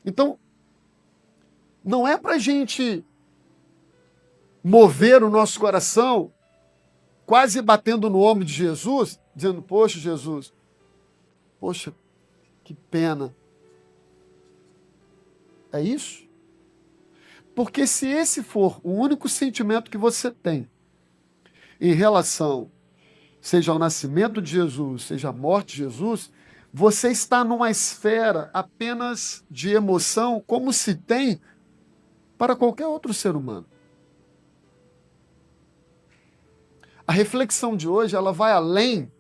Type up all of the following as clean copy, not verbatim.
Então, não é para a gente mover o nosso coração quase batendo no ombro de Jesus, dizendo, poxa, Jesus, poxa, que pena. É isso? Porque se esse for o único sentimento que você tem em relação, seja ao nascimento de Jesus, seja à morte de Jesus, você está numa esfera apenas de emoção, como se tem para qualquer outro ser humano. A reflexão de hoje, ela vai além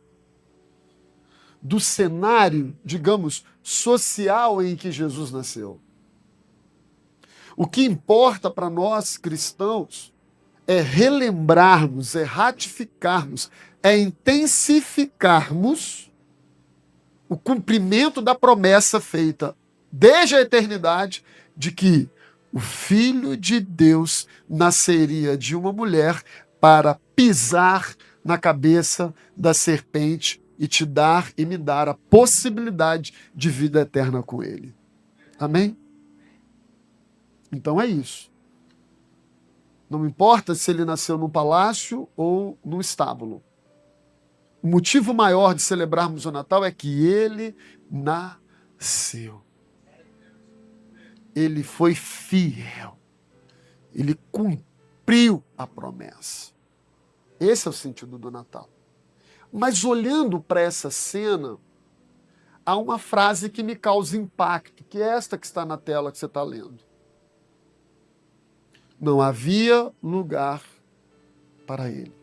do cenário, digamos, social em que Jesus nasceu. O que importa para nós cristãos é relembrarmos, é ratificarmos, é intensificarmos o cumprimento da promessa feita desde a eternidade de que o Filho de Deus nasceria de uma mulher para pisar na cabeça da serpente e te dar e me dar a possibilidade de vida eterna com ele. Amém? Então é isso. Não importa se ele nasceu num palácio ou num estábulo. O motivo maior de celebrarmos o Natal é que ele nasceu. Ele foi fiel. Ele cumpriu a promessa. Esse é o sentido do Natal. Mas olhando para essa cena, há uma frase que me causa impacto, que é esta que está na tela que você está lendo. Não havia lugar para ele.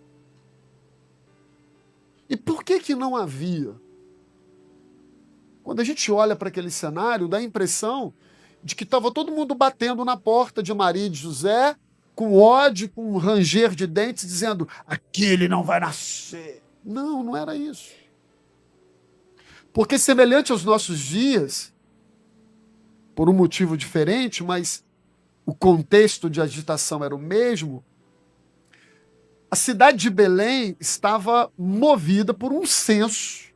E por que não havia? Quando a gente olha para aquele cenário, dá a impressão de que estava todo mundo batendo na porta de Maria e de José, com ódio, com um ranger de dentes, dizendo, aquele não vai nascer. Não, não era isso. Porque semelhante aos nossos dias, por um motivo diferente, mas o contexto de agitação era o mesmo, a cidade de Belém estava movida por um censo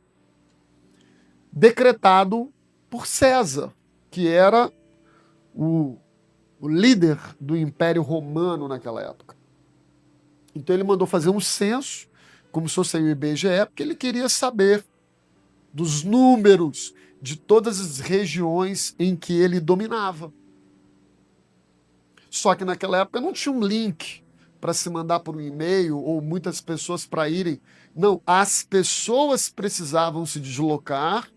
decretado por César, que era o líder do Império Romano naquela época. Então ele mandou fazer um censo, como se fosse o IBGE, porque ele queria saber dos números de todas as regiões em que ele dominava. Só que naquela época não tinha um link para se mandar por um e-mail ou muitas pessoas para irem. Não, as pessoas precisavam se deslocar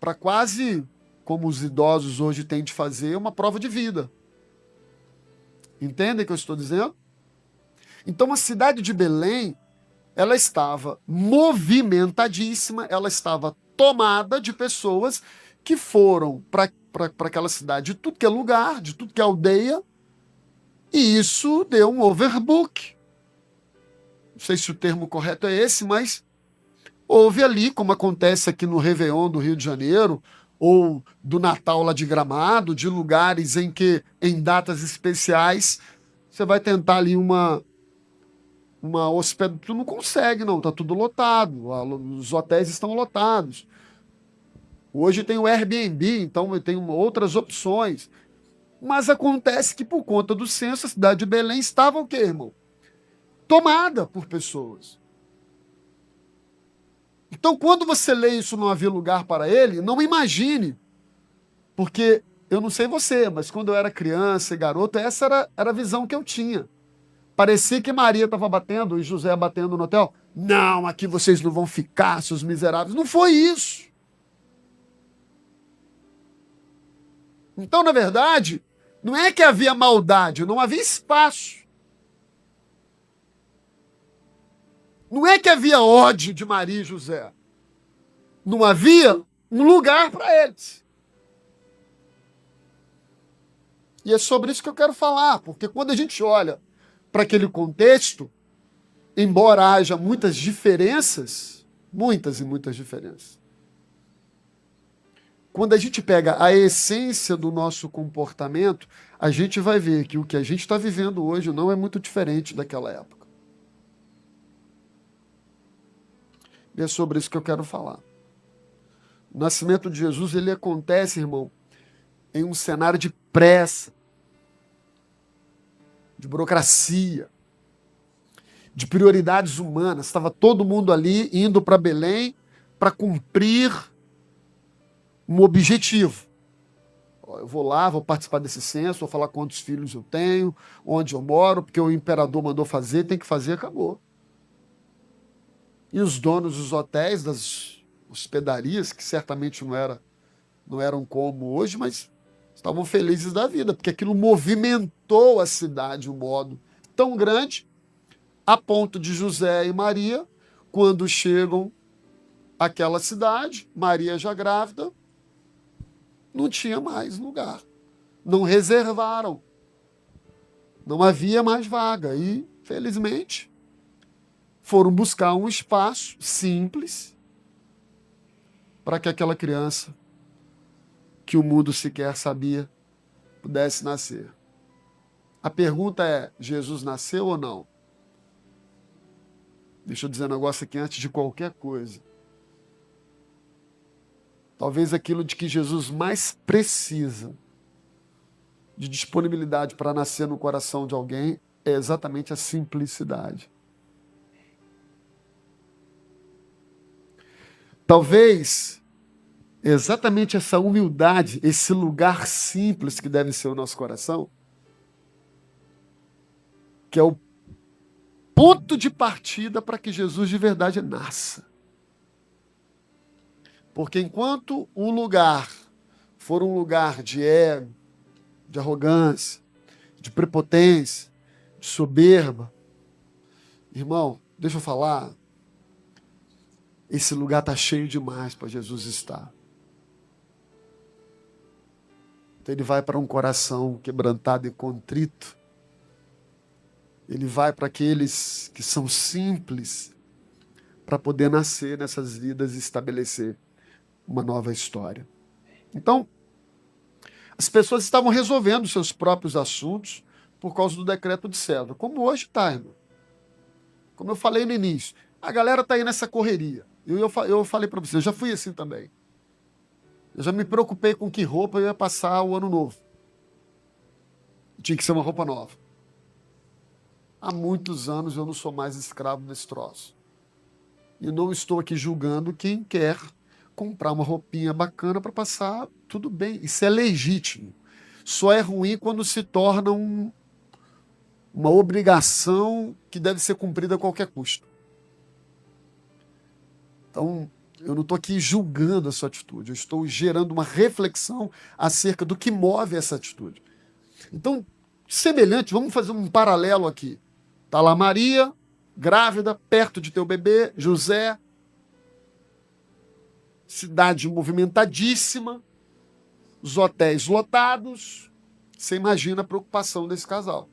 para quase, como os idosos hoje têm de fazer, uma prova de vida. Entendem o que eu estou dizendo? Então a cidade de Belém, ela estava movimentadíssima, ela estava tomada de pessoas que foram para aquela cidade de tudo que é lugar, de tudo que é aldeia, e isso deu um overbook. Não sei se o termo correto é esse, mas houve ali, como acontece aqui no Réveillon do Rio de Janeiro, ou do Natal lá de Gramado, de lugares em que, em datas especiais, você vai tentar ali uma hospedagem, tu não consegue não, tá tudo lotado, os hotéis estão lotados. Hoje tem o Airbnb, então tem outras opções. Mas acontece que por conta do censo, a cidade de Belém estava o quê, irmão? Tomada por pessoas. Então, quando você lê isso, não havia lugar para ele, não imagine, porque eu não sei você, mas quando eu era criança e garoto, essa era a visão que eu tinha. Parecia que Maria estava batendo e José batendo no hotel. Não, aqui vocês não vão ficar, seus miseráveis. Não foi isso. Então, na verdade, não é que havia maldade, não havia espaço. Não é que havia ódio de Maria e José. Não havia um lugar para eles. E é sobre isso que eu quero falar, porque quando a gente olha para aquele contexto, embora haja muitas diferenças, muitas e muitas diferenças, quando a gente pega a essência do nosso comportamento, a gente vai ver que o que a gente está vivendo hoje não é muito diferente daquela época. E é sobre isso que eu quero falar. O nascimento de Jesus, ele acontece, irmão, em um cenário de pressa, de burocracia, de prioridades humanas. Estava todo mundo ali indo para Belém para cumprir um objetivo. Eu vou lá, vou participar desse censo, vou falar quantos filhos eu tenho, onde eu moro, porque o imperador mandou fazer, tem que fazer, acabou. E os donos dos hotéis, das hospedarias, que certamente não eram como hoje, mas estavam felizes da vida, porque aquilo movimentou a cidade de um modo tão grande, a ponto de José e Maria, quando chegam àquela cidade, Maria já grávida, não tinha mais lugar. Não reservaram. Não havia mais vaga. E, felizmente, foram buscar um espaço simples para que aquela criança, que o mundo sequer sabia, pudesse nascer. A pergunta é: Jesus nasceu ou não? Deixa eu dizer um negócio aqui antes de qualquer coisa. Talvez aquilo de que Jesus mais precisa de disponibilidade para nascer no coração de alguém é exatamente a simplicidade. Talvez exatamente essa humildade, esse lugar simples que deve ser o nosso coração, que é o ponto de partida para que Jesus de verdade nasça. Porque enquanto um lugar for um lugar de ego, de arrogância, de prepotência, de soberba, irmão, deixa eu falar, esse lugar está cheio demais para Jesus estar. Então ele vai para um coração quebrantado e contrito. Ele vai para aqueles que são simples para poder nascer nessas vidas e estabelecer uma nova história. Então, as pessoas estavam resolvendo seus próprios assuntos por causa do decreto de César, como hoje está, irmão. Como eu falei no início, a galera está aí nessa correria. Eu falei para você, eu já fui assim também. Eu já me preocupei com que roupa eu ia passar o ano novo. Tinha que ser uma roupa nova. Há muitos anos eu não sou mais escravo desse troço. E não estou aqui julgando quem quer comprar uma roupinha bacana para passar, tudo bem, isso é legítimo. Só é ruim quando se torna uma obrigação que deve ser cumprida a qualquer custo. Então, eu não estou aqui julgando a sua atitude, eu estou gerando uma reflexão acerca do que move essa atitude. Então, semelhante, vamos fazer um paralelo aqui. Está lá Maria, grávida, perto de teu bebê, José, cidade movimentadíssima, os hotéis lotados. Você imagina a preocupação desse casal.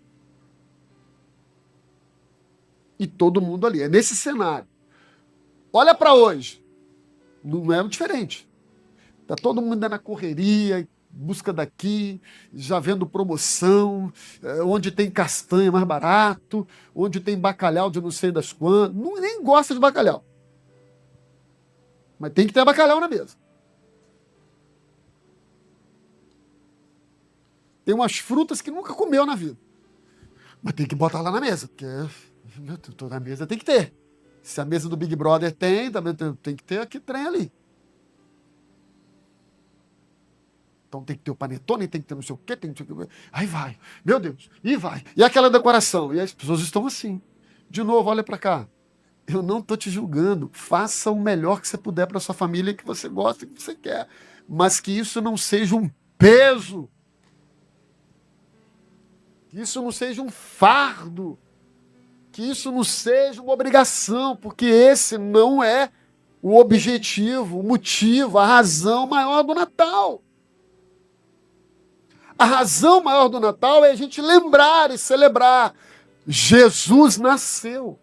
E todo mundo ali. É nesse cenário. Olha para hoje. Não é diferente. Está todo mundo na correria, busca daqui, já vendo promoção, onde tem castanha mais barato, onde tem bacalhau de não sei das quantas. Nem gosta de bacalhau. Mas tem que ter bacalhau na mesa. Tem umas frutas que nunca comeu na vida. Mas tem que botar lá na mesa, porque meu Deus, tô na mesa, tem que ter. Se a mesa do Big Brother tem, também tem que ter aqui trem ali. Então tem que ter o panetone, tem que ter não sei o quê, tem que ter... Aí vai, meu Deus, e vai. E aquela decoração? E as pessoas estão assim. De novo, olha para cá. Eu não estou te julgando. Faça o melhor que você puder para sua família, que você gosta, que você quer. Mas que isso não seja um peso. Que isso não seja um fardo. Que isso não seja uma obrigação, porque esse não é o objetivo, o motivo, a razão maior do Natal. A razão maior do Natal é a gente lembrar e celebrar. Jesus nasceu.